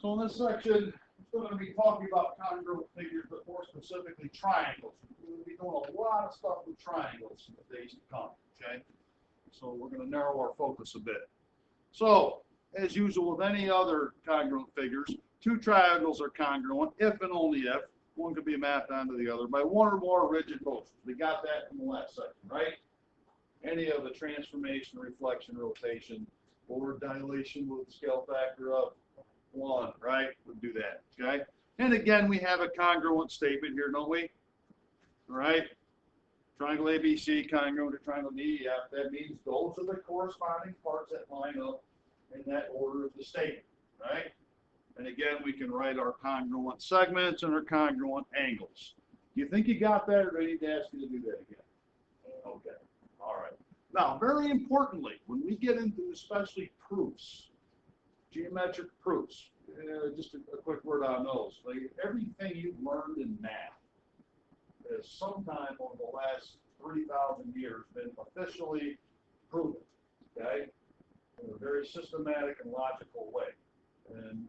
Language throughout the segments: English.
So in this section, we're going to be talking about congruent figures, but more specifically triangles. We're going to be doing a lot of stuff with triangles in the days to come, okay? So we're going to narrow our focus a bit. So, as usual with any other congruent figures, two triangles are congruent if and only if one could be mapped onto the other by one or more rigid motions. We got that in the last section, right? Any of the transformation, reflection, rotation, or dilation with a scale factor of 1, right? We'll do that, okay? And again, we have a congruent statement here, don't we? All right? Triangle ABC congruent to triangle DEF. That means those are the corresponding parts that line up in that order of the statement, right? And again, we can write our congruent segments and our congruent angles. Do you think you got that, or do I need to ask you to do that again? Okay. All right. Now, very importantly, when we get into especially proofs, geometric proofs, just a quick word on those. Like everything you've learned in math has sometime over the last 3,000 years been officially proven, okay, in a very systematic and logical way. And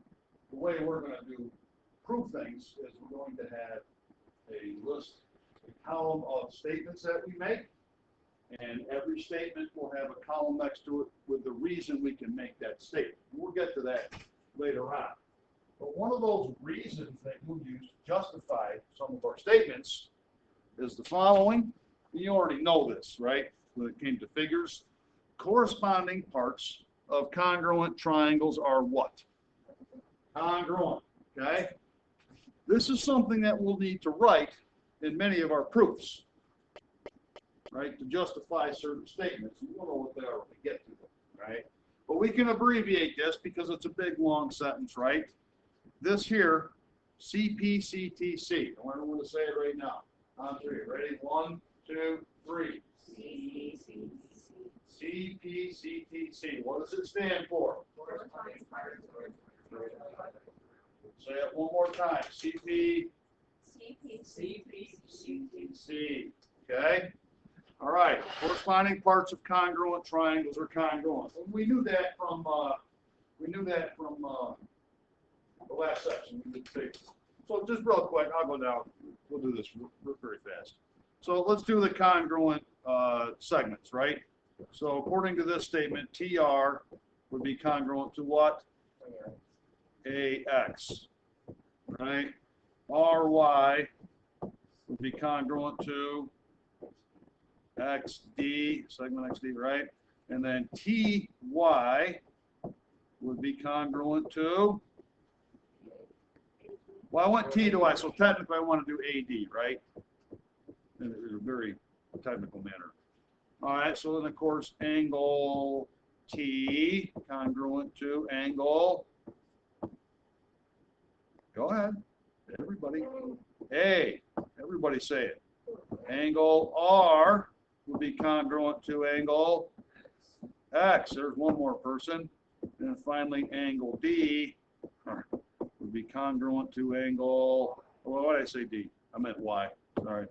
the way we're going to prove things is we're going to have a list, a column of statements that we make, and every statement will have a column next to it with the reason we can make that statement. We'll get to that later on. But one of those reasons that we'll use to justify some of our statements is the following. You already know this, right? When it came to figures, corresponding parts of congruent triangles are what? Congruent, okay? This is something that we'll need to write in many of our proofs, right, to justify certain statements. You don't know what they are when we get to them, right? But we can abbreviate this because it's a big, long sentence, right? This here, CPCTC. I want everyone to say it right now. On three. Ready? 1, 2, 3. CPCTC. What does it stand for? Say it one more time. CPCTC. Okay? All right. Corresponding parts of congruent triangles are congruent. And we knew that from the last section. We did figures. So just real quick, I'll go down. We'll do this very fast. So let's do the congruent segments, right? So according to this statement, TR would be congruent to what? AX, right? RY would be congruent to XD, segment XD, right? And then TY would be congruent to, well, I want T to Y, so technically I want to do AD, right? In a very technical manner. All right, so then of course angle T congruent to angle, go ahead, everybody, A, everybody say it. Angle R would be congruent to angle X. There's one more person. And finally, angle D would be congruent to angle, well, what did I say D? I meant Y. Sorry.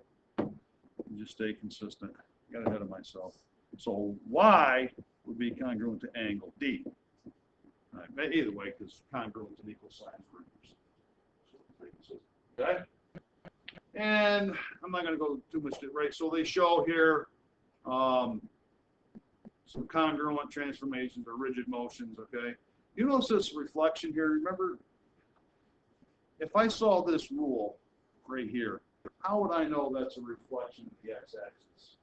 Just stay consistent. Got ahead of myself. So Y would be congruent to angle D. All right. Either way, because congruent is an equal sign for okay? And I'm not going to go too much to right. So they show here some congruent transformations or rigid motions, okay? You notice this reflection here. Remember, if I saw this rule right here, how would I know that's a reflection of the x-axis?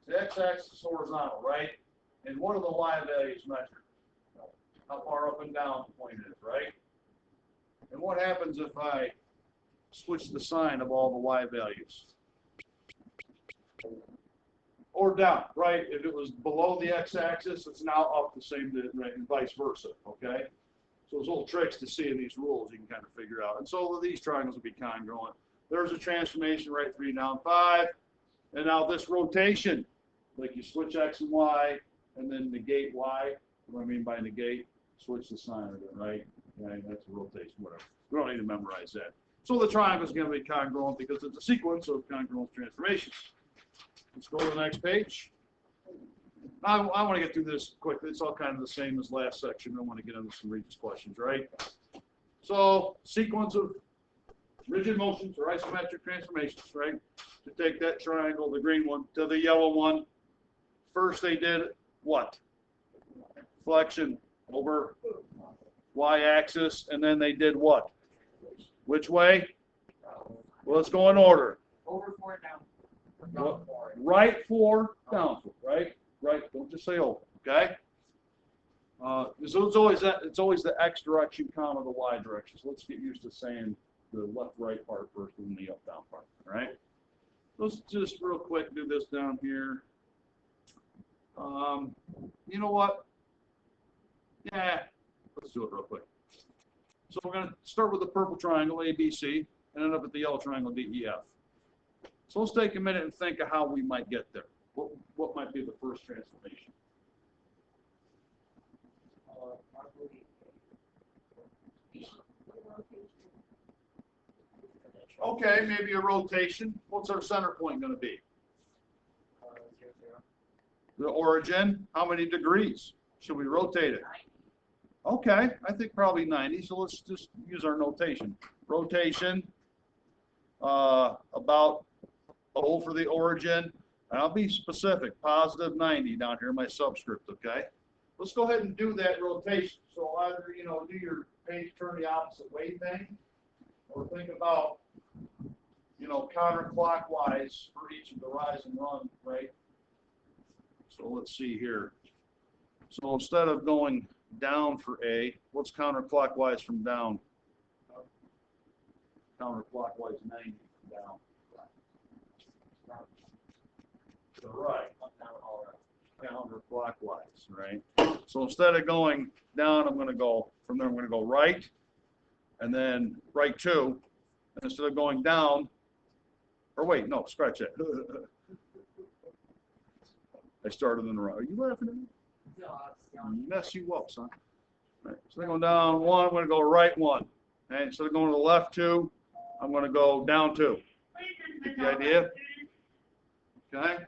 The x-axis is horizontal, right? And what are the y values measured? How far up and down the point is, right? And what happens if I switch the sign of all the y values? Or down, right? If it was below the x-axis, it's now up the same, right, and vice versa, okay? So there's little tricks to seeing these rules you can kind of figure out. And so these triangles will be congruent. There's a transformation, right? 3 down 5. And now this rotation, like you switch x and y, and then negate y. What I mean by negate, switch the sign of it, right? Right? That's a rotation, whatever. We don't need to memorize that. So the triangle is going to be congruent because it's a sequence of congruent transformations. Let's go to the next page. I want to get through this quickly. It's all kind of the same as last section. I want to get into some Regis questions, right? So, sequence of rigid motions or isometric transformations, right? To take that triangle, the green one, to the yellow one. First they did what? Flexion over y-axis, and then they did what? Which way? Well, let's go in order. Over 4 down. Well, right 4, down 4, right? Right, don't just say over, okay? So it's always the x direction, comma, the y direction. So let's get used to saying the left-right part first and the up-down part, all right? Let's just real quick do this down here. You know what? Yeah, let's do it real quick. So we're going to start with the purple triangle, ABC, and end up at the yellow triangle, DEF. So let's take a minute and think of how we might get there. What might be the first transformation? Okay, maybe a rotation. What's our center point going to be? 0, 0. The origin, how many degrees? Should we rotate it? Okay, I think probably 90, so let's just use our notation. Rotation, about O for the origin, and I'll be specific, positive 90 down here in my subscript, okay? Let's go ahead and do that rotation. So either, do your page turn the opposite way thing, or think about, counterclockwise for each of the rise and run, right? So let's see here. So instead of going down for A, what's counterclockwise from down? Counterclockwise 90 from down. To the right. Counterclockwise, right? So instead of going down, I'm going to go, from there I'm going to go right, and then right 2. And instead of going down, or wait, no, scratch that. I started in the wrong. Are you laughing at me? Mess you up, son. Right. So I'm going down 1, I'm going to go right 1. Okay, instead of going to the left 2, I'm going to go down 2. Get the idea? Okay?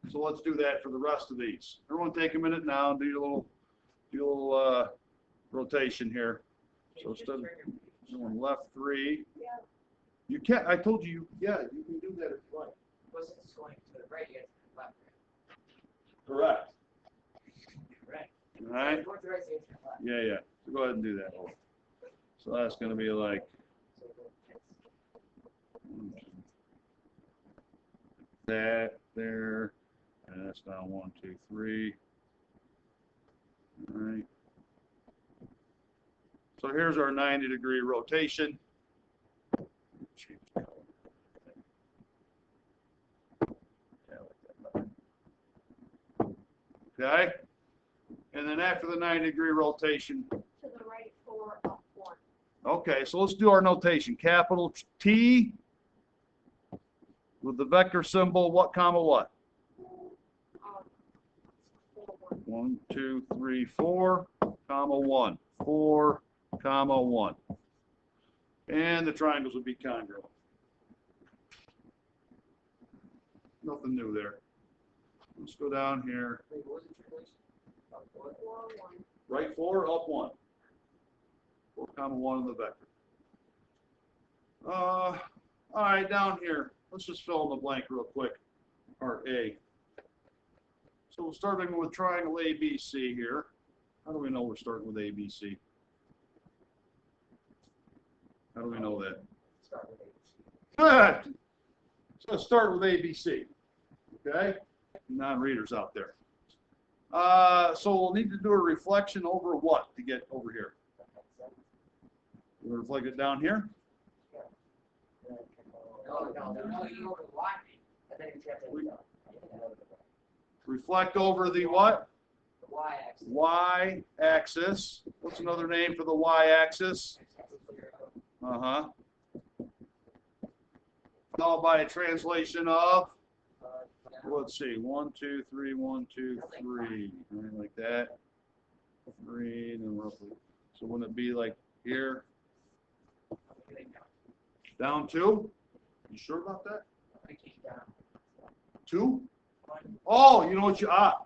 So let's do that for the rest of these. Everyone take a minute now and do your little rotation here. So instead of going left 3, you can't, I told you, yeah, you can do that if you like. Was it going to the right yet? Left. Correct. Right. All right? Going to the right, so it's left. Yeah. So go ahead and do that. So that's going to be like that there, and that's down 1, 2, 3. All right. So here's our 90-degree rotation. Okay, and then after the 90-degree rotation. To the right 4, up 1. Okay, so let's do our notation. Capital T with the vector symbol, what comma what? 4, 1. 1, 2, 3, 4, comma 1. 4, comma 1. And the triangles would be congruent. Nothing new there. Let's go down here. Wait, what was the translation? 4, 1. Right 4, up 1. 4, comma 1 in the vector. All right, down here. Let's just fill in the blank real quick. Part A. So we're starting with triangle ABC here. How do we know we're starting with ABC? How do we know that? Start with ABC. Good. So let's start with ABC. Okay? Non-readers out there. So we'll need to do a reflection over what to get over here? We'll reflect it down here. No, you go to the Y. And then you have to Reflect over the what? the Y axis. Y-axis. What's another name for the Y-axis? Uh-huh. Followed by a translation of, let's see, 1, 2, 3, 1, 2, 3. Right, like that. 3, and then roughly. So wouldn't it be like here? Down 2? You sure about that? 2? Oh, you know what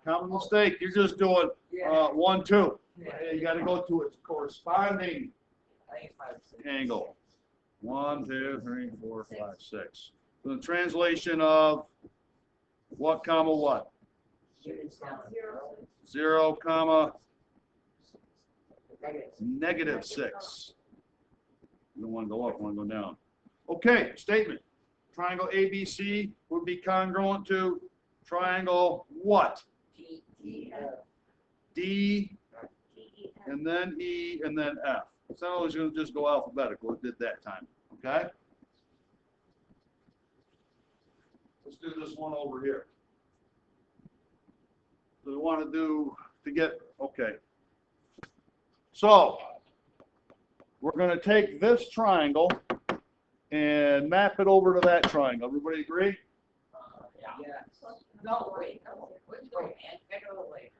common mistake. You're just doing, Yeah. 1, 2. Yeah. You gotta go to its corresponding I think 5, 6. angle. 1, 2, 3, 4, 5, 6. So the translation of what comma what? Units down. 0, 0 comma Negative. -6. You don't want to go up, you want to go down. Okay, statement. Triangle ABC would be congruent to triangle what? T, D, T, E, F. and then E, and then F. It's not always going to just go alphabetical. It did that time. Okay? Let's do this one over here. So we want to do, okay. So, we're going to take this triangle and map it over to that triangle. Everybody agree? Yeah. No, wait, no. Wait, man. Pick it up later.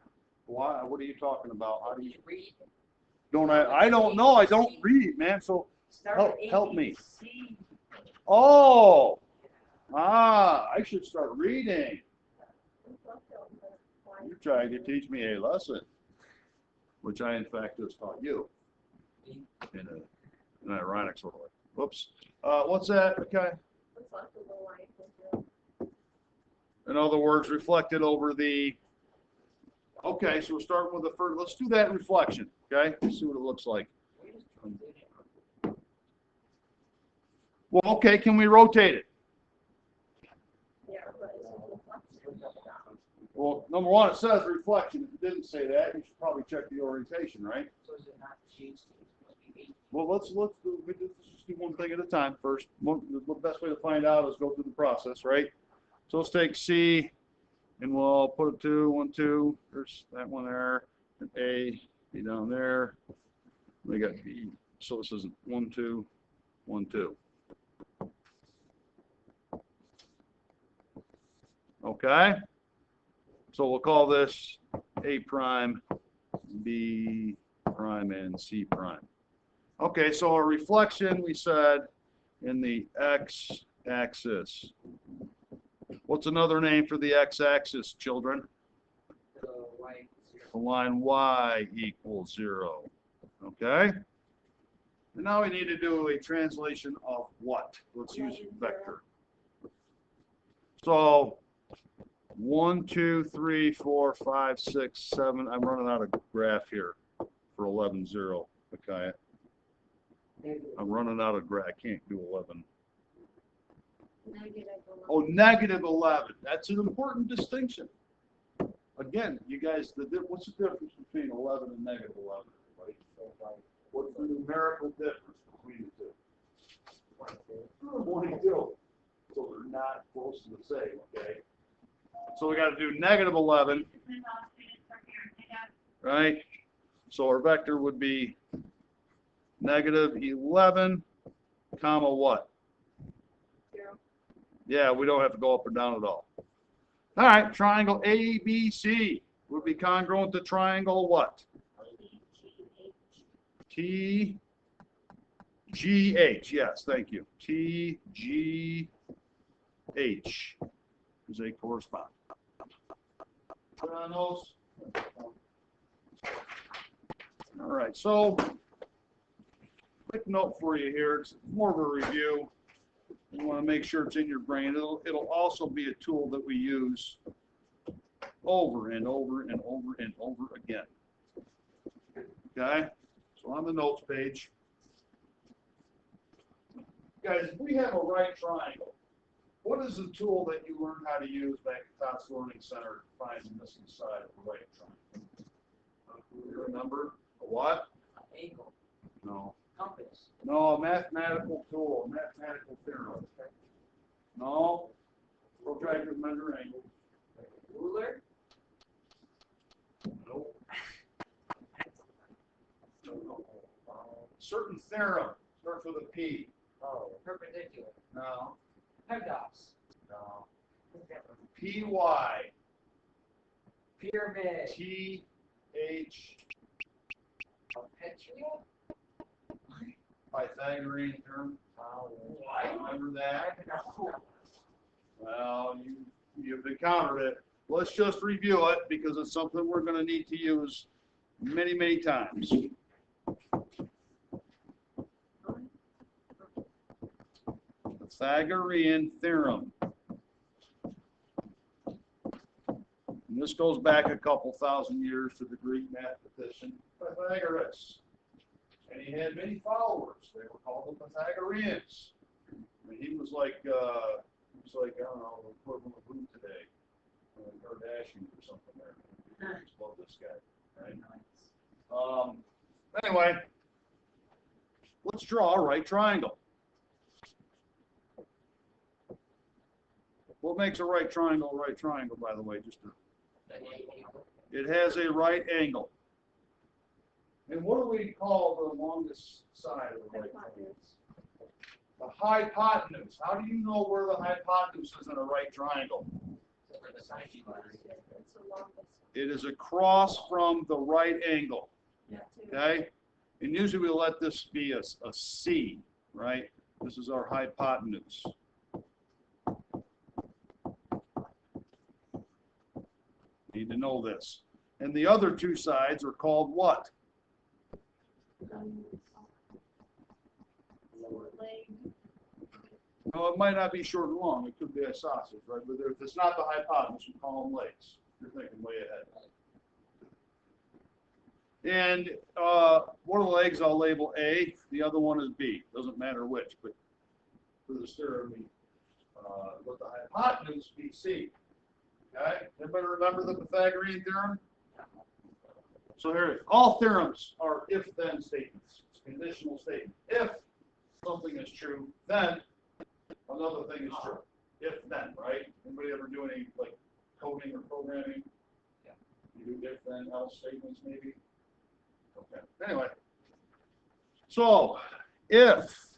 Why? What are you talking about? How do you? Read. Don't I don't know. I don't read, man. So Start help with me. ABC. Oh, I should start reading. You're trying to teach me a lesson, which I in fact just taught you in an ironic sort of way. Whoops. What's that? Okay. In other words, reflected over the. Okay, so we're starting with the first. Let's do that reflection. Okay, let's see what it looks like. Well, okay, can we rotate it? Well, number one, it says reflection. If it didn't say that, you should probably check the orientation, right? So is it not changed? Well, let's just do one thing at a time first. The best way to find out is go through the process, right? So let's take C, and we'll put a 2, 1, 2. There's that one there, and A, B down there. We got B. So this is 1, 2, 1, 2. Okay. So we'll call this A prime, B prime, and C prime. Okay, so a reflection, we said, in the x-axis. What's another name for the x-axis, children? The line y equals 0. Okay? And now we need to do a translation of what? Let's use vector. So 1, 2, 3, 4, 5, 6, 7. I'm running out of graph here for 11, 0. Okay. I'm running out of graph. I can't do 11. Oh, -11. That's an important distinction. Again, you guys, what's the difference between 11 and -11? What's the numerical difference between the two? 22. So they're not close to the same, okay? So we got to do -11, right? So our vector would be -11, comma what? 0. Yeah, we don't have to go up or down at all. All right, triangle ABC would be congruent to triangle what? TGH, yes, thank you. TGH is a correspondent. Put on those. All right, so quick note for you here. It's more of a review. You want to make sure it's in your brain. It'll also be a tool that we use over and over and over and over again. Okay? So on the notes page, guys, if we have a right triangle, what is the tool that you learned how to use back at Tots Learning Center to find the missing side of the right triangle? You remember? A what? Angle. No. Compass. No, a mathematical tool, a mathematical theorem. No. Protractor measure angles. Ruler. Nope. Certain theorem starts with a P. Oh, perpendicular. No. Pedos. No. P-Y. Pyramid. T-H. Petria. Pythagorean theorem. What? Remember that? I don't know. Well, you've encountered it. let's just review it because it's something we're gonna need to use many, many times. Pythagorean theorem. And this goes back a couple thousand years to the Greek mathematician Pythagoras. And he had many followers. They were called the Pythagoreans. And he was like, I don't know, the equivalent of who today? Kardashian or something there. I just love this guy, right? Anyway, let's draw a right triangle. What makes a right triangle, by the way? It has a right angle. And what do we call the longest side of the right triangle? The hypotenuse. How do you know where the hypotenuse is in a right triangle? It's the longest. It is across from the right angle. Yeah. Okay? And usually we let this be a C, right? This is our hypotenuse. Need to know this. And the other two sides are called what? Leg. No, it might not be short and long. It could be a sausage, right? But if it's not the hypotenuse, we call them legs. You're thinking way ahead. And one of the legs I'll label A. The other one is B. Doesn't matter which, but for this theorem, we let the hypotenuse be C. Okay? Everybody remember the Pythagorean theorem? So here it is. All theorems are if-then statements. It's a conditional statement. If something is true, then another thing is true. If-then, right? Anybody ever do any like coding or programming? Yeah. You do if-then else statements maybe? Okay. Anyway. So if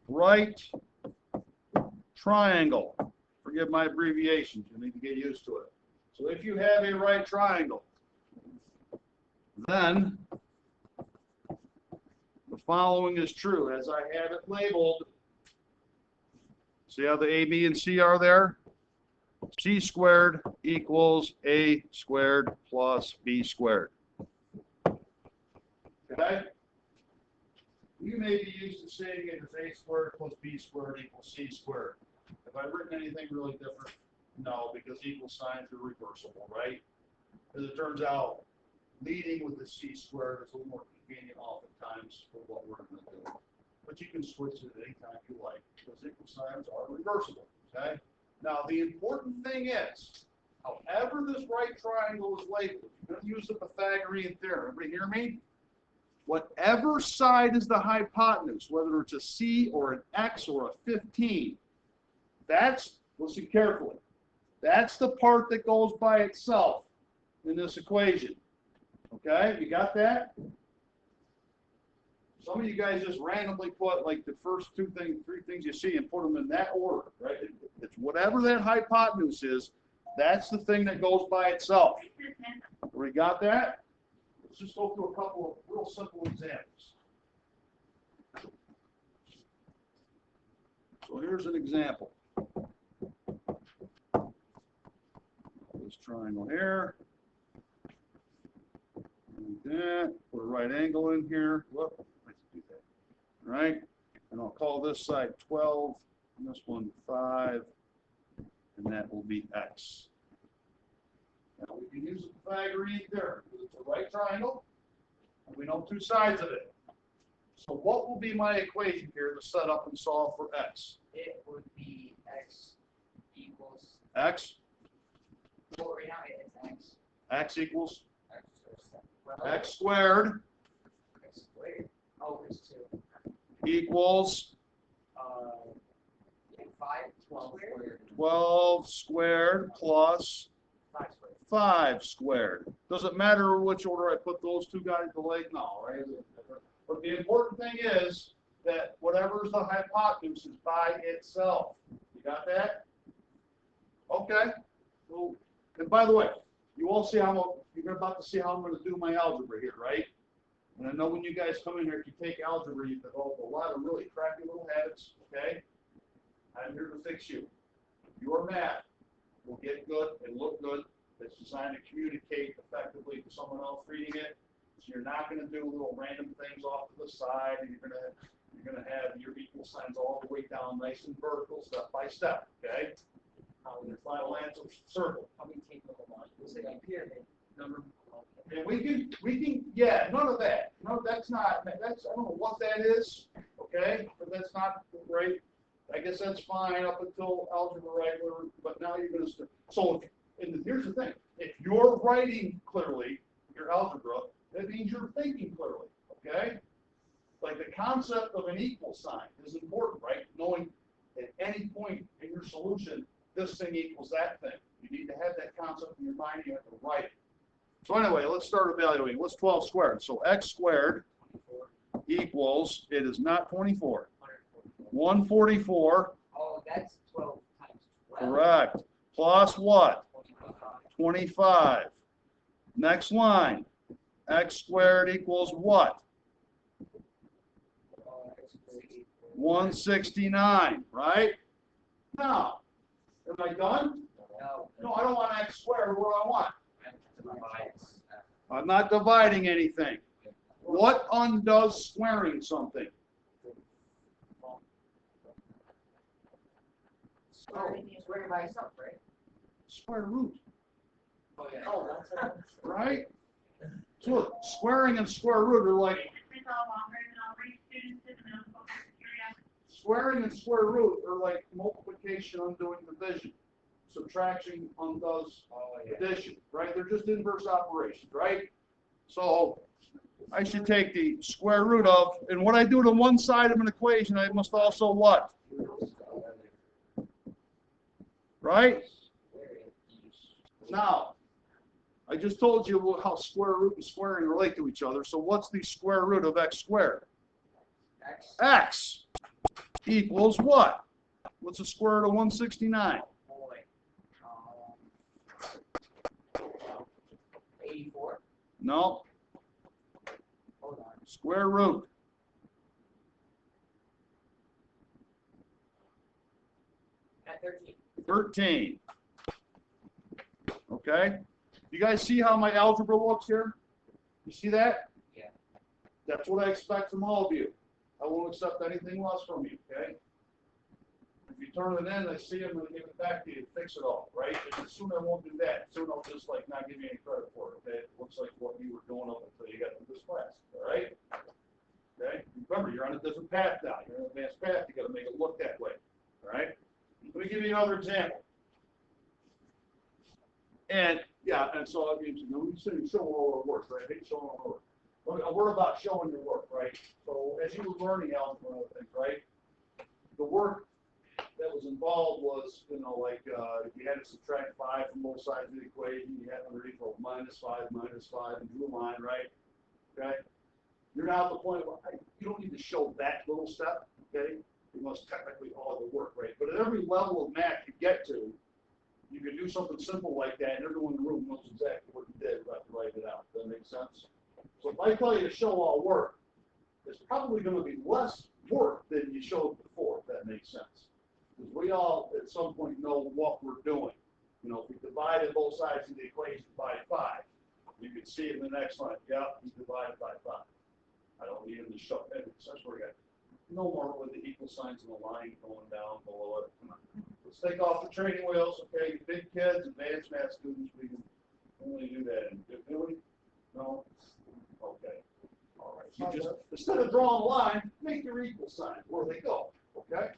right triangle, forgive my abbreviations, you need to get used to it. So if you have a right triangle, then the following is true as I have it labeled. See how the A, B, and C are there? C squared equals A squared plus B squared. Okay? You may be used to saying it as A squared plus B squared equals C squared. Have I written anything really different? No, because equal signs are reversible, right? As it turns out, leading with the C squared is a little more convenient oftentimes for what we're going to do. But you can switch it anytime you like because equal signs are reversible, okay? Now, the important thing is, however this right triangle is labeled, you're going to use the Pythagorean theorem. Everybody hear me? Whatever side is the hypotenuse, whether it's a C or an X or a 15, that's, listen carefully, that's the part that goes by itself in this equation. Okay, you got that? Some of you guys just randomly put like the first three things you see and put them in that order, right? It's whatever that hypotenuse is, that's the thing that goes by itself. We got that? Let's just go through a couple of real simple examples. So here's an example. This triangle here. Like that. Put a right angle in here. Whoop. Let's do that. All right. And I'll call this side 12, and this one 5, and that will be X. Now we can use the Pythagorean theorem because it's a right triangle, and we know two sides of it. So what will be my equation here to set up and solve for X? It would be X equals, X? well, right now it's X. X equals Well, X squared X squared. Oh, it's 2. equals 12 squared. 12 squared plus 5 squared. 5 squared. Doesn't matter which order I put those two guys to lake now, right? But the important thing is that whatever's the hypotenuse is by itself. You got that? Okay. So, and by the way, you all see how you're about to see how I'm going to do my algebra here, right? And I know when you guys come in here, if you take algebra, you develop a lot of really crappy little habits, okay? I'm here to fix you. Your math will get good and look good. It's designed to communicate effectively to someone else reading it. So you're not going to do little random things off to the side, and you're going to have your equal signs all the way down, nice and vertical, step by step. Okay. Your final answer is circle. How many tables on? It's like a pyramid. Number. And we can, yeah, none of that. No, that's not, I don't know what that is, okay? But that's not right. I guess that's fine up until algebra regular, but now you're gonna, so, and here's the thing. If you're writing clearly, your algebra, that means you're thinking clearly, okay? Like the concept of an equal sign is important, right? Knowing at any point in your solution, this thing equals that thing. You need to have that concept in your mind, you have to write it. So anyway, let's start evaluating. What's 12 squared? So x squared equals, it is not 24. 144. Oh, that's 12 times 12. Correct. Plus what? 25. Next line. X squared equals what? 169, right? Now, am I done? No, I don't want x squared. What do I want? I'm not dividing anything. What undoes squaring something? Square by itself, right? Square root, Oh, yeah. Oh, that's right? So look, squaring and square root are like, squaring and square root are like multiplication undoing division. Subtraction undoes addition, right? They're just inverse operations, right? So I should take the square root of, and what I do to one side of an equation, I must also what? Right? Now, I just told you how square root and squaring relate to each other. So what's the square root of x squared? X equals what? What's the square root of 169? 84. No. Hold on. Square root. At 13. 13. Okay? You guys see how my algebra looks here? You see that? Yeah. That's what I expect from all of you. I won't accept anything less from you, okay? If you turn it in, I see I'm going to give it back to you, fix it all, right? And soon I won't do that. Soon I'll just like not give you any credit for it, okay? It looks like what you were doing up until you got to this class, all right? Okay? Remember, you're on a different path now. You're on an advanced path. You got to make it look that way, all right? Let me give you another example. And yeah, and so I mean, you know, you show all our work, right? I hate showing all our work. A word about showing your work, right? So as you were learning algebra and other things, right? The work that was involved was, you know, like if you had to subtract 5 from both sides of the equation, you had to equal -5, and drew a line, right? Okay? You're now at the point where you don't need to show that little step, okay? You must technically all the work, right? But at every level of math you get to, you can do something simple like that, and everyone in the room knows exactly what you did. You have to write it out. Does that make sense? So if I tell you to show all work, it's probably going to be less work than you showed before, if that makes sense. Because we all, at some point, know what we're doing. You know, if we divided both sides of the equation by 5, you can see in the next line, yeah, we divided by 5. I don't need them to show it. That's where we got no more with the equal signs in the line going down below it. Come on. Let's take off the training wheels, okay? You big kids, advanced math students, we can only do that. And do we? No? Okay. All right. So just, instead of drawing a line, make your equal sign where they go, okay?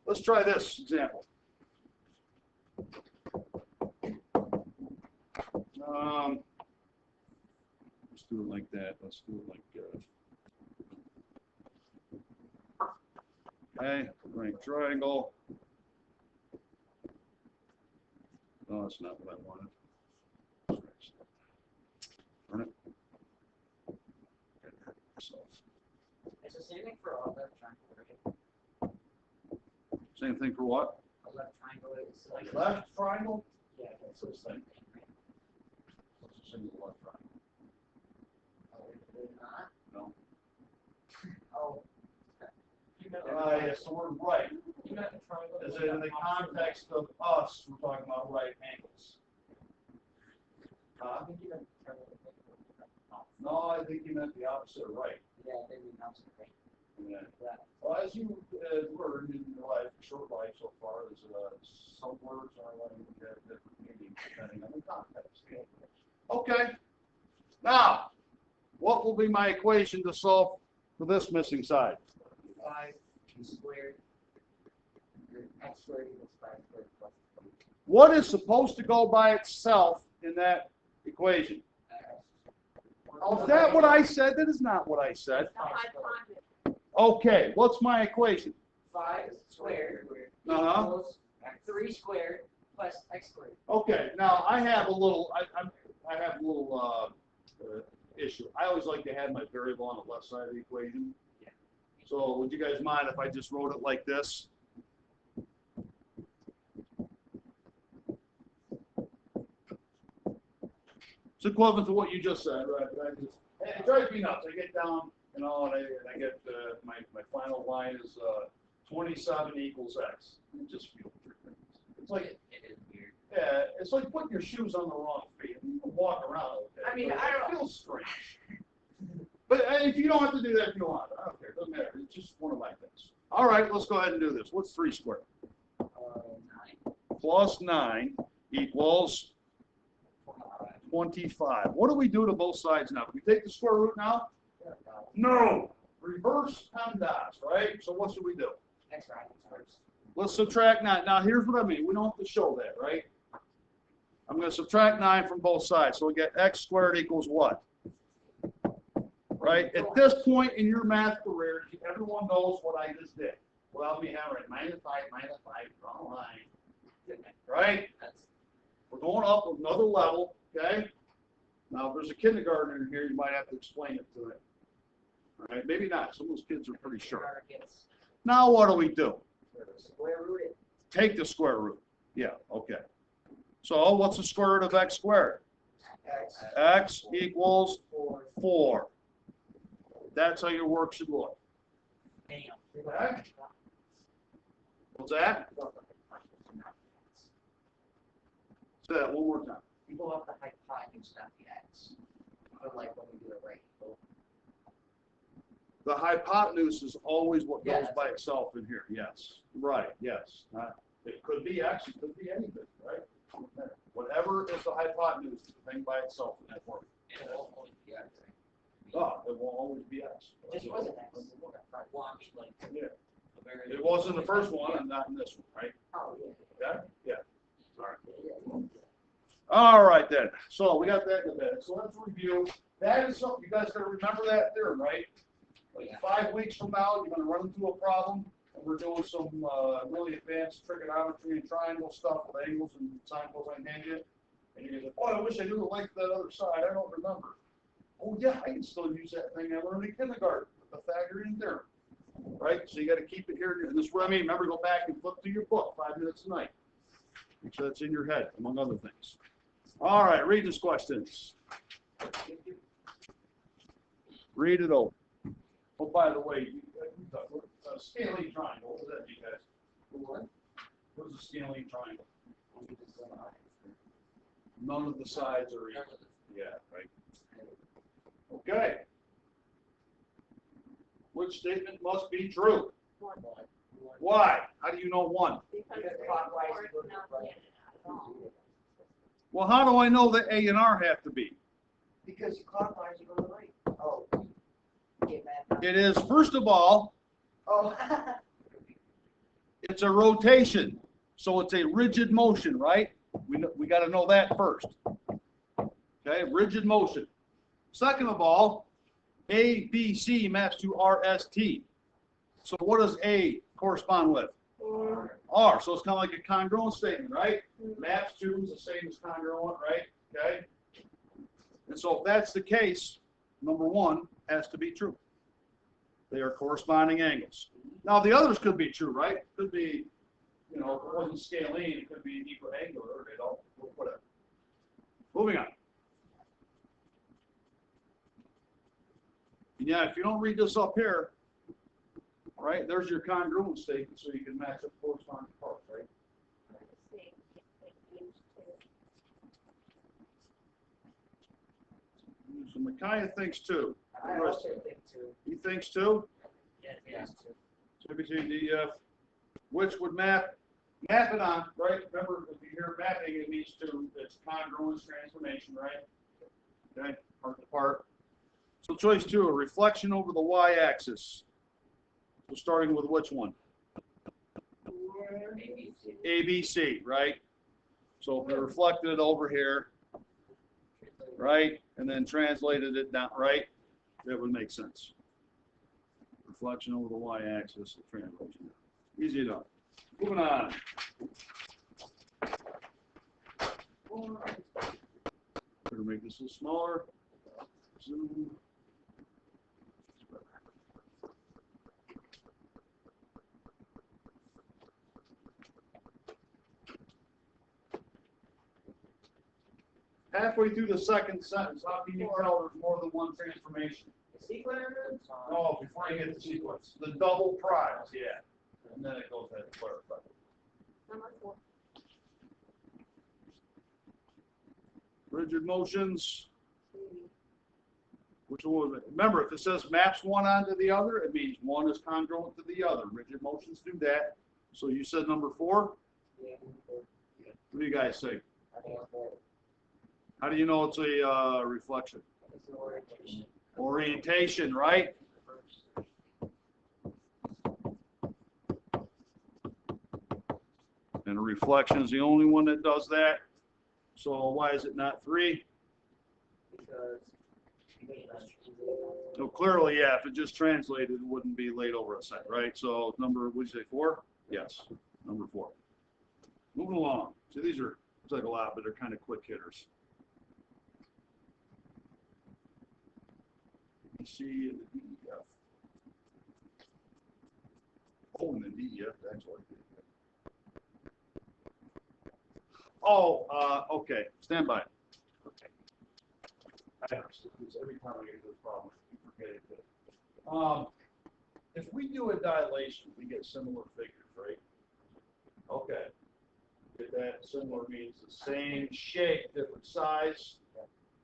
Let's try this example. Let's do it like that. Let's do it like okay, right triangle. No, that's not what I wanted. Turn it. It's the same thing for all left triangle, right? Same thing for what? A left triangle is like Left triangle? Yeah, that's the same thing, right? What's a single left triangle? Oh, is it not? No. Oh. Yes, the word right. You meant the triangle. Is it in the context of us, we're talking about right angles? I think you meant the triangle. No, I think you meant the opposite of right. Yeah, I think we announced it. Yeah. Yeah. Well, as you learned in your life, short life so far, is some words are like different meanings depending on the context. Okay. Now, what will be my equation to solve for this missing side? 5 squared. X squared equals 5 squared plus What is supposed to go by itself in that equation? Is that what I said? That is not what I said. The hypotenuse. Okay, what's my equation? 5 squared Uh-huh. equals 3 squared plus x squared. Okay, now I have a little, I have a little issue. I always like to have my variable on the left side of the equation. So would you guys mind if I just wrote it like this? It's equivalent to what you just said, right? But I just, it drives me nuts. I get down, and I get my final line is 27 equals x. It just feels weird. It's like, It is weird. yeah, it's like putting your shoes on the wrong feet. You can walk around okay. I mean, but I don't it know. feels strange. But if you don't have to do that, if you don't want to. I don't care. It doesn't matter. It's just one of my things. All right, let's go ahead and do this. What's 3 squared? 9. Plus 9 equals 25. What do we do to both sides now? Do we take the square root now? No. Reverse PEMDAS, right? So what should we do? X right first. Let's subtract 9. Now, here's what I mean. We don't have to show that, right? I'm going to subtract 9 from both sides. So we get x squared equals what? Right? At this point in your math career, everyone knows what I just did. Well, we have it -5, wrong line. Right? That's We're going up another level, okay? Now, if there's a kindergartner in here, you might have to explain it to them. All right? Maybe not. Some of those kids are pretty sure. our gets Now, what do we do? square rooted. Take the square root. Yeah, okay. So, what's the square root of x squared? X X equals 4. 4. That's how your work should look. Damn. Okay. What's that? Say that one more time. You go up the hypotenuse, not the x. Unlike when we do it right. The hypotenuse is always what goes Yeah. by itself in here. Yes. Right. Yes. It could be x, it could be anything, right? Whatever is the hypotenuse is the thing by itself in that formula. It won't always be x. Oh, it won't always be x. It just wasn't x. Well, I mean, like, Yeah. a very. It was in the first one and not in this one, right? Oh, yeah. Yeah? Yeah. All right. Yeah. All right then. So we got that in the bed. So let's review. That is something you guys gotta remember that theorem, right? Like Yeah. 5 weeks from now, you're gonna run into a problem, and we're doing some really advanced trigonometry and triangle stuff with angles and sine, cosine, tangent. And you're gonna say, "Oh, I wish I knew the length of that other side. I don't remember." Oh yeah, I can still use that thing I learned in kindergarten, the Pythagorean theorem, right? So you got to keep it here. And this is what I mean. Remember, go back and flip through your book 5 minutes a night. Make sure that's in your head, among other things. All right, read these questions. Read it over. Oh, by the way, scalene triangle. What does that mean, guys? What? What is a scalene triangle? None of the sides are equal. Yeah, right. Okay. Which statement must be true? One. Why? How do you know one? Because Because they're clockwise forward, goes not right. in at all. Well, how do I know that A and R have to be? Because you clockwise, you go to the right. Oh. Get mad. It is, first of all, Oh. it's a rotation. So it's a rigid motion, right? We got to know that first. Okay, rigid motion. Second of all, A, B, C maps to R, S, T. So what does A correspond with? Or, R. So it's kind of like a congruent statement, right? Maps to is the same as congruent, right? Okay. And so if that's the case, number one has to be true. They are corresponding angles. Now the others could be true, right? Could be, if it wasn't scalene, it could be equiangular, whatever. Moving on. And yeah, if you don't read this up here, right? There's your congruent statement, so you can match up corresponding parts, right? Let's see, if they use to. So Micaiah thinks too. I also think too. He thinks too? Yeah, yeah. Too. So between DEF, which would map it on, right? Remember, if you hear mapping, it means to, it's congruence transformation, right? Okay, part to part. So choice 2, a reflection over the y-axis. So starting with which one? ABC, right? So if we reflected it over here, right, and then translated it down, right, that would make sense. Reflection over the y-axis, the translation. Easy enough. Moving on. Better make this a little smaller. Zoom. Halfway through the second sentence, how can you tell there's more than one transformation? Sequence? No, before you get the sequence. The double prize, yeah. And then it goes ahead to clarify. Number 4. Rigid motions. Which one was it? Remember, if it says maps one onto the other, it means one is congruent to the other. Rigid motions do that. So you said number 4? Yeah. What do you guys say? I think it's more. How do you know it's a reflection? It's an orientation. Orientation, right? And a reflection is the only one that does that. So why is it not 3? Because So clearly, yeah, if it just translated, it wouldn't be laid over a set, right? So number, would you say 4? Yes, number 4. Moving along. So these are, it's like a lot, but they're kind of quick hitters. C and the DEF. Oh, and the DEF, actually. Oh, okay. Stand by. Okay. I understand this every time I get this problem. I keep forgetting that. If we do a dilation, we get similar figures, right? Okay. Get that similar means the same shape, different size.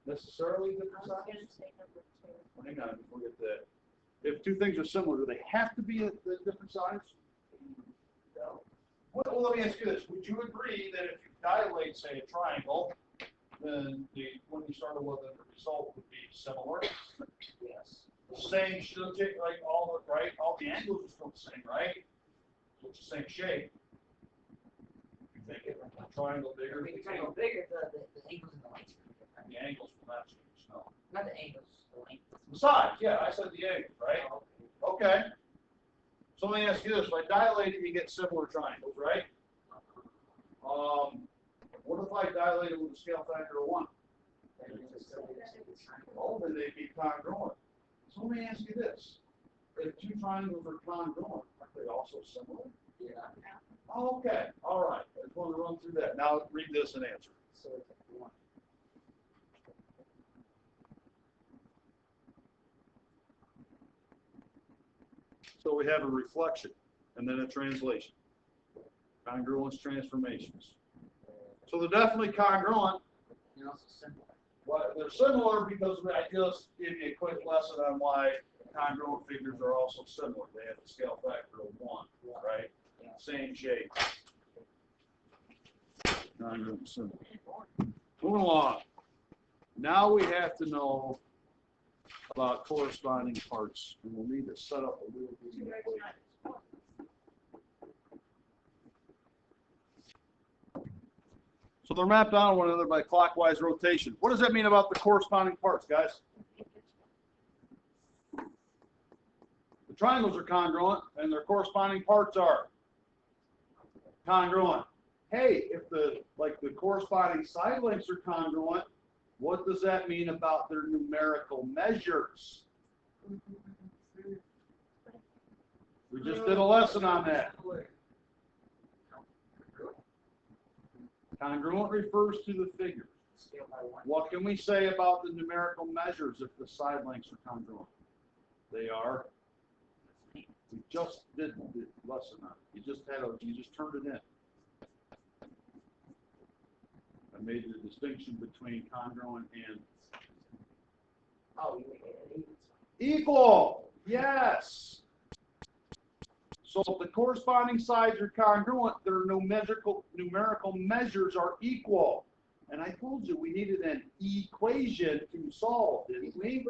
Necessarily different I was size? going to say number 2. Hang on, before we get that. If two things are similar, do they have to be a different size? No. Well, let me ask you this. Would you agree that if you dilate, say, a triangle, then when you started with it, the result would be similar? yes. The same should take like all the angles are still the same, right? So it's the same shape. You think it triangle bigger, If we triangle bigger, the angles and the lengths are different. the angles will not change, no. Not the angles, the length. The size, yeah, I said the angle, right? Okay. So let me ask you this: if I dilate it, you get similar triangles, right? What if I dilate it with a scale factor of 1? Oh, then they'd be congruent. So let me ask you this: if two triangles are congruent, are they also similar? Yeah. Okay, all right. I just want to run through that. Now read this and answer. So it's like 1. So we have a reflection, and then a translation. Congruence transformations. So they're definitely congruent. And also similar. Well, they're similar because I just gave you a quick lesson on why congruent figures are also similar. They have a scale factor of 1, right? Yeah. Same shape. Congruent, similar. Moving along. Now we have to know about corresponding parts, and we'll need to set up a little bit. So they're mapped on one another by clockwise rotation. What does that mean about the corresponding parts, guys? The triangles are congruent, and their corresponding parts are congruent. Hey, if the corresponding side lengths are congruent, what does that mean about their numerical measures? We just did a lesson on that. Congruent refers to the figures. Scale by 1. What can we say about the numerical measures if the side lengths are congruent? They are We just did the lesson on it. You just turned it in. I made the distinction between congruent and Oh, you made it equal. equal. Yes. So if the corresponding sides are congruent, their numerical measures are equal. And I told you we needed an equation to solve, didn't we?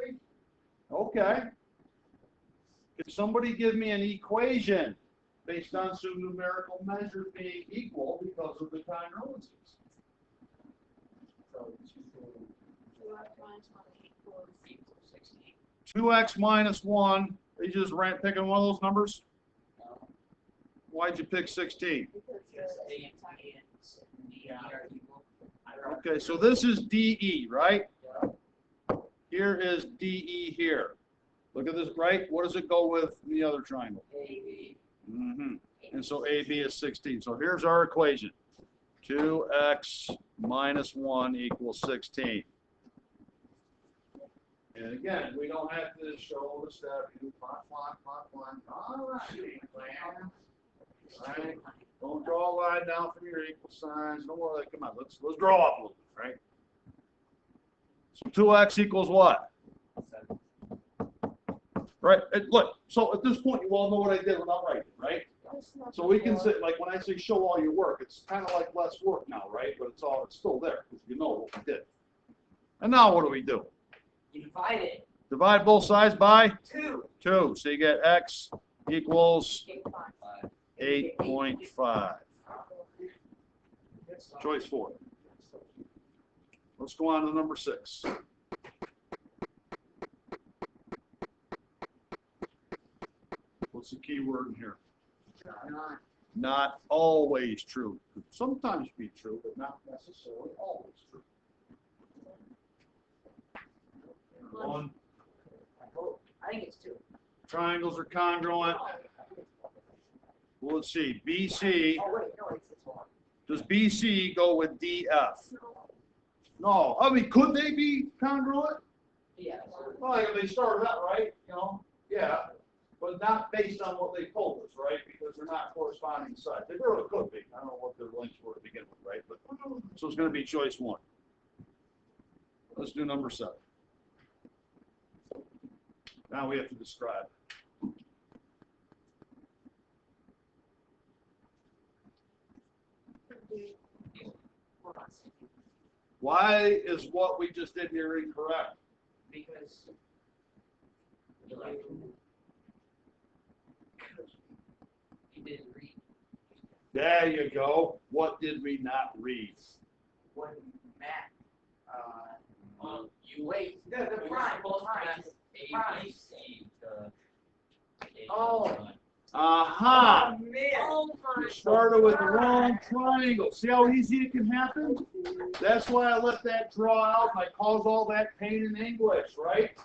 Okay. Can somebody give me an equation based on some numerical measures being equal because of the congruencies? So 2x minus 1 equals 16. 2x minus 1, they just ran picking one of those numbers? Why'd you pick 16? because Because the A and B and D are equal. Okay, so this is DE, right? Yeah. Here is DE here. Look at this, right? What does it go with the other triangle? A, B. And so AB is 16. So here's our equation. 2x minus 1 equals 16. And again, we don't have to show the step. You do plot. All right. Don't draw a line down from your equal signs. Don't worry. Come on, let's draw up a little bit, right? So 2x equals what? 7. Right? Look, so at this point, you all know what I did without writing, right? That's not So we can the say, like when I say show all your work, it's kind of like less work now, right? But it's still there because you know what we did. And now what do we do? You divide it. Divide both sides by 2. 2. So you get x equals 8.5. 8.5. Choice 4. Let's go on to number 6. What's the key word in here? Not. Not always true. Could sometimes be true, but not necessarily always true. 1. I think it's 2. Triangles are congruent. Well, let's see. BC. Oh, wait, no, it's 1. Does BC go with DF? No. I mean, could they be congruent? Yeah. Well, they started out right, yeah, but not based on what they told us, right? Because they're not corresponding sides. They really could be. I don't know what their lengths were to begin with, right? But so it's going to be choice 1. Let's do number 7. Now we have to describe. Why is what we just did here incorrect? Because you didn't read There you go. What did we not read? what Matt, you wait, the prime, prime. Oh. Aha! Man. Oh my You started with the wrong triangle. See how easy it can happen? That's why I let that draw out and I caused all that pain in English, right?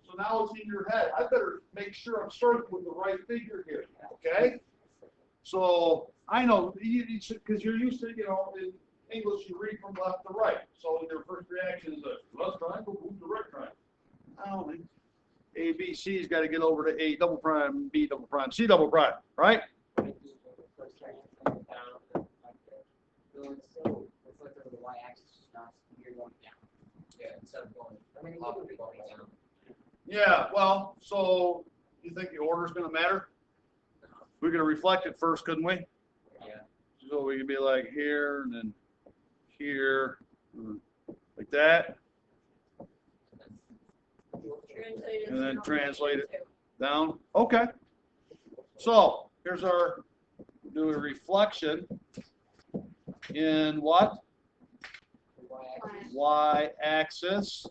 So now it's in your head. I better make sure I'm starting with the right figure here, okay? So I know, because you're used to, in English you read from left to right. So your first reaction is a left triangle, move to right triangle. I don't think. A, B, C's got to get over to A double prime, B double prime, C double prime, right? Yeah, well, so you think the order's going to matter? We're going to reflect it first, couldn't we? Yeah. So we could be like here and then here, like that, and then translate it down. Okay. So here's our, do a reflection in what? Y-axis.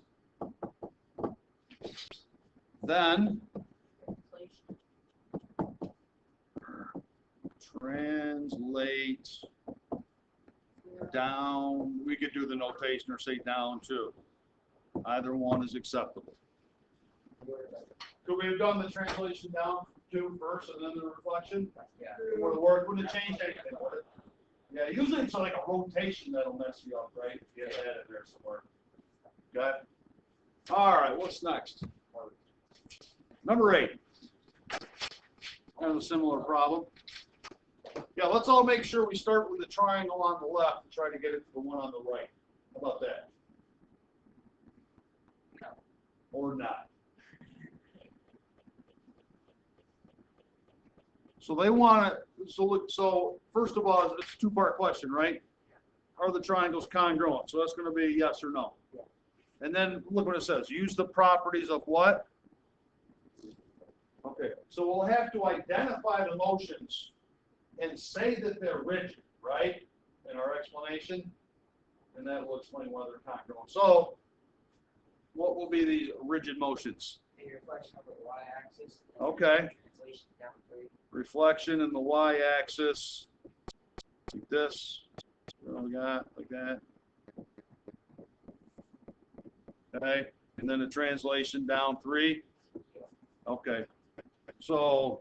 Then translate down. We could do the notation or say down too. Either one is acceptable. Could we have done the translation down to first and then the reflection? Yeah. Would it work? Wouldn't it change anything, would it? Yeah, usually it's like a rotation that'll mess you up, right? If you have that in there somewhere. Okay? All right, what's next? Number 8. Kind of a similar problem. Yeah, let's all make sure we start with the triangle on the left and try to get it to the one on the right. How about that? Or not. So they want to, so first of all, it's a two-part question, right? Are the triangles congruent? So that's going to be yes or no. Yeah. And then look what it says. Use the properties of what? Okay, so we'll have to identify the motions and say that they're rigid, right? In our explanation. And that will explain why they're congruent. So what will be these rigid motions? The reflection over the y-axis. Okay. Translation down 3. Reflection in the y-axis, like this. What we got, like that. Okay, and then the translation down 3. Okay, so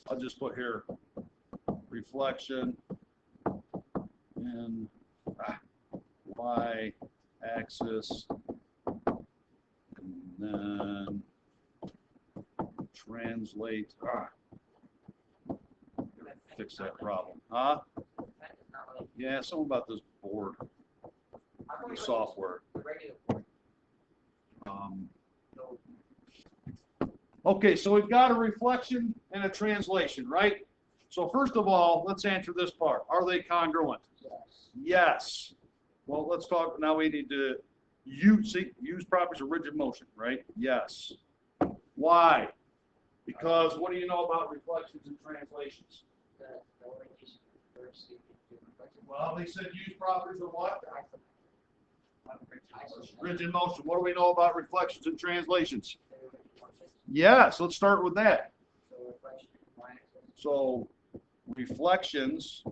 I'll just put here reflection in y-axis, and then translate. Fix that problem. Huh? That is not like Yeah, something about this board, I'm the software. the regular board. No, Okay, so we've got a reflection and a translation, right? So first of all, let's answer this part. Are they congruent? yes. Yes. Well, let's talk, now we need to use properties of rigid motion, right? Yes. Why? Because what do you know about reflections and translations? The orientation first, you can do reflection. Well, they said use properties of what? Isolation. Rigid motion. What do we know about reflections and translations? They're rigid motions. Yes, let's start with that. So reflection in y-axis. So reflections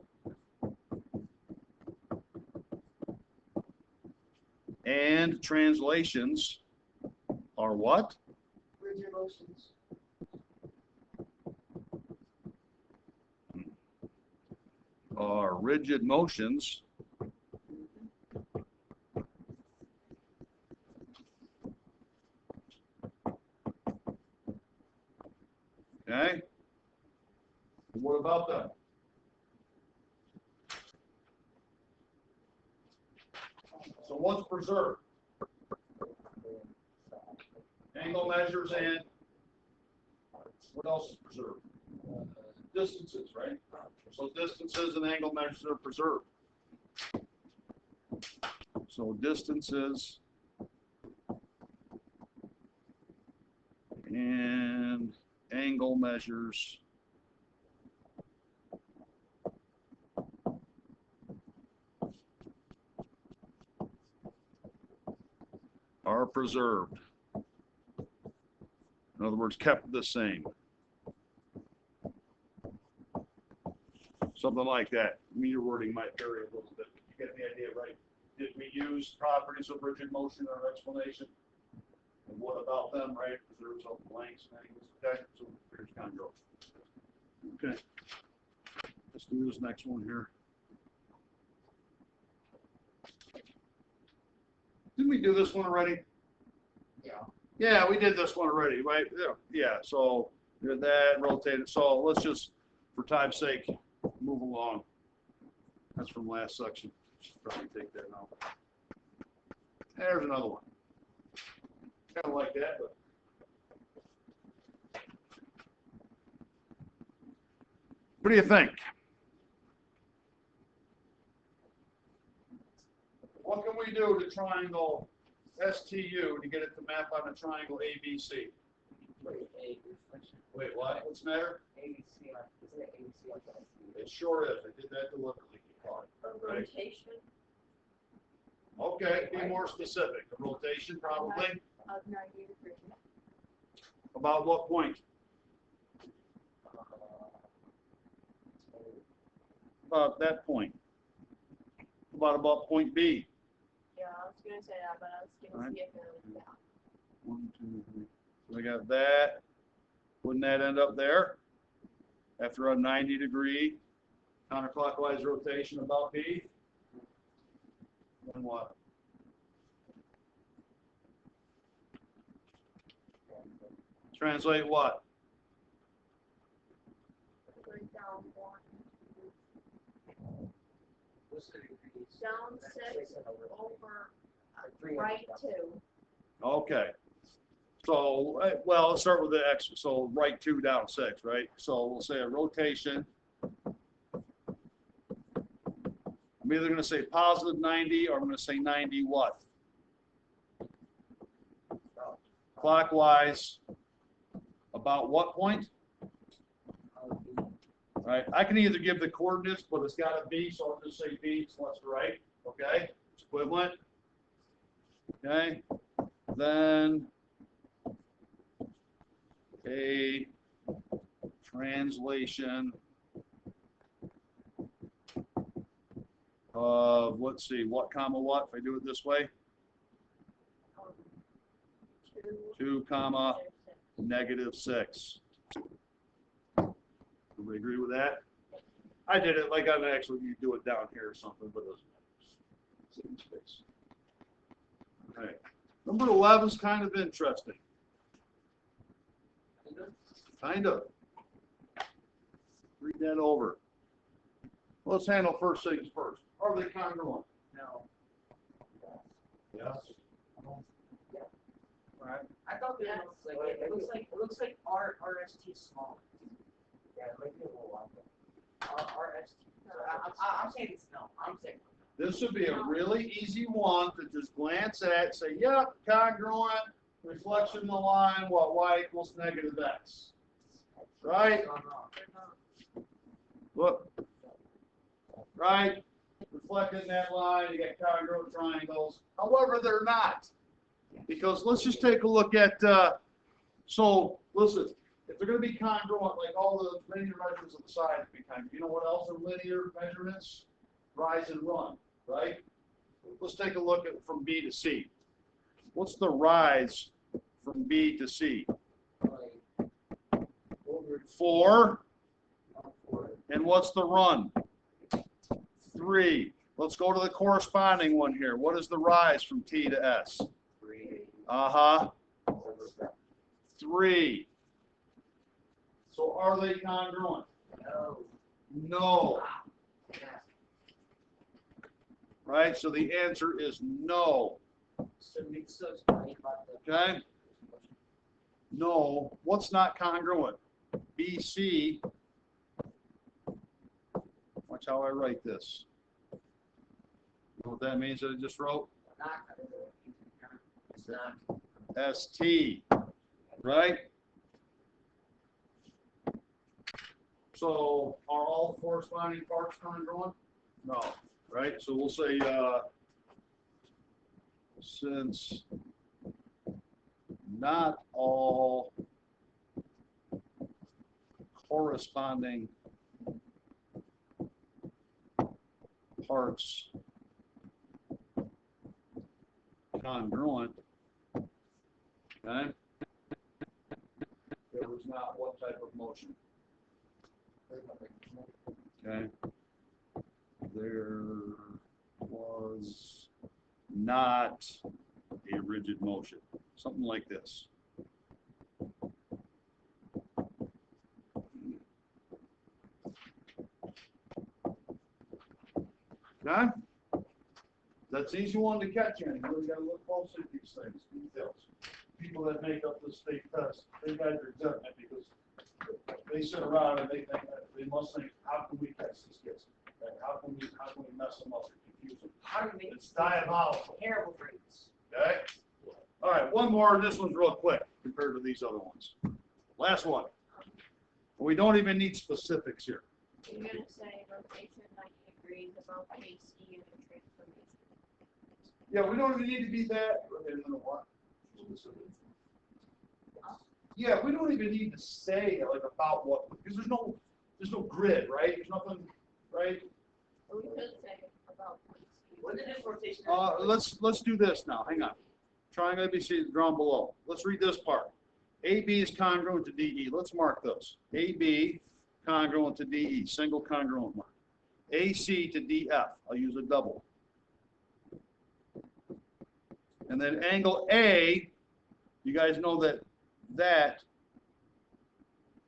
and translations are what? Rigid motions. Are rigid motions. Okay. And what about them? So what's preserved? Angle measures and what else is preserved? Distances, right? So distances and angle measures are preserved. So distances and angle measures are preserved. In other words, kept the same. Something like that. I mean, your wording might vary a little bit. You get the idea, right? Did we use properties of rigid motion in our explanation? And what about them, right? Preserves of blanks and angles. Okay, so here's congruent. Okay. Let's do this next one here. Didn't we do this one already? Yeah. Yeah, we did this one already, right? Yeah, so did that, rotate it. So let's just, for time's sake, move along. That's from last section. Should probably take that now. There's another one. Kind of like that, but. What do you think? What can we do to triangle STU to get it to map on a triangle ABC? Wait, a reflection. Wait, what? What's the matter? ABC on, isn't it ABC on that? It sure is. I did that deliberately. A rotation Okay, be more specific. A rotation, probably. of 90 degrees. About what point? About that point. About point B. Yeah, I was gonna say that, but I was gonna Alright. see if it was down. 1, 2, 3. So we got that. Wouldn't that end up there? After a 90-degree counterclockwise rotation about B? Then what? Translate what? down one, What's the degree? down That's six, and over over, three. right two. Okay. So, well, let's start with the X, so right 2 down 6, right? So we'll say a rotation. I'm either gonna say positive 90 or I'm gonna say 90 what? Clockwise, about what point? Right, I can either give the coordinates, but it's gotta be, so I'll just say B, so left to right, okay? It's equivalent. Okay, then a translation of, let's see, what comma what, if I do it this way? 2 comma -6. Everybody agree with that? I did it like I'd actually you do it down here or something, but it doesn't matter. Same space. Okay. Number 11 is kind of interesting. Kind of. Read that over. Let's handle first things first. Are they congruent? No. Yes. Right. I thought it looks like it looks like RST is small. Yeah, it might be a little longer. RST. I'm saying it's no. I'm saying This would be a really easy one to just glance at, say, yep, congruent, reflection in the line, what y equals -x. Right? Look. Right? Reflecting that line, you got congruent triangles. However, they're not. Because let's just take a look at, so listen, if they're going to be congruent, like all the linear measurements of the side be congruent, you know what else are linear measurements? Rise and run, right? Let's take a look at from B to C. What's the rise from B to C? 4. And what's the run? 3. Let's go to the corresponding one here. What is the rise from T to S? 3. 3. So are they congruent? No. No. Right? So the answer is no. Okay? No. What's not congruent? BC. Watch how I write this. You know what that means that I just wrote? It's not. ST. Right? So are all corresponding parts congruent? No. Right? So we'll say since not all corresponding parts congruent, okay? There was not what type of motion? Okay. There was not a rigid motion. Something like this. Okay? That's an easy one to catch in. You really got to look closely at these things, details. People that make up the state test, they guys are exempt because they sit around and they think they must think, how can we catch these kids? Right? How can we mess them up and confuse them? How do we? It's diabolical. Terrible grades. Okay? All right, one more. This one's real quick compared to these other ones. Last one. We don't even need specifics here. You're gonna say rotation 90 degrees about KC and the transformation. Yeah, we don't even need to be that. Okay, then what? Yeah, we don't even need to say like about what, because there's no grid, right? There's nothing, right? Or we could say about KC. What did this rotation? Let's do this now. Hang on. Triangle ABC is drawn below. Let's read this part. AB is congruent to DE. Let's mark those. AB congruent to DE, single congruent mark. AC to DF, I'll use a double. And then angle A, you guys know that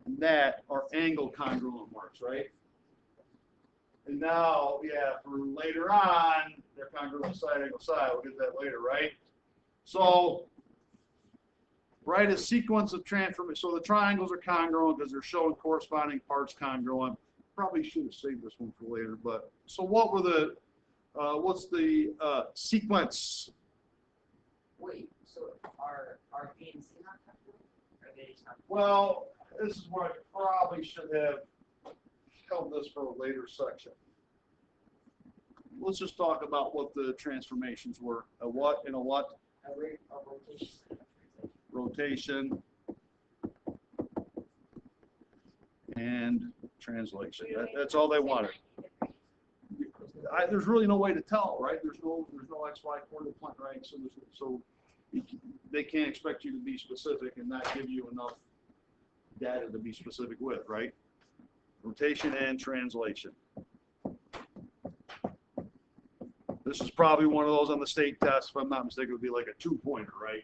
and that are angle congruent marks, right? And now, yeah, for later on, they're congruent side angle side. We'll get that later, right? So, write a sequence of transformation. So the triangles are congruent because they're showing corresponding parts congruent. Probably should have saved this one for later, but so what were the what's the sequence? Wait, so are B and C not congruent? Are they not? Well, this is where I probably should have held this for a later section. Let's just talk about what the transformations were. A what and a what? A rotation. Rotation and translation. That's all they wanted. There's really no way to tell, right? There's no XY coordinate point, right? So they can't expect you to be specific and not give you enough data to be specific with, right? Rotation and translation. This is probably one of those on the state test, if I'm not mistaken, it would be like a 2-pointer, right?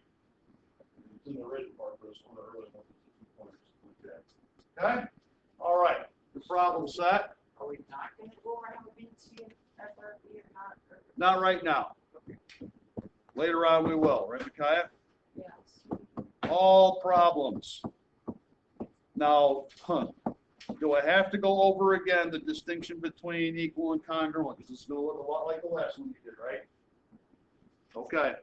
It's in the written part, but it's one of the early ones, 2 pointers like that. Okay? All right. The problem set. Are we not going to go around B and C and FRB or not? Or- Not right now. Later on we will, right, Micaiah? Yes. All problems. Now, do I have to go over again the distinction between equal and congruent? Because it's going to look a lot like the last one you did, right? Okay.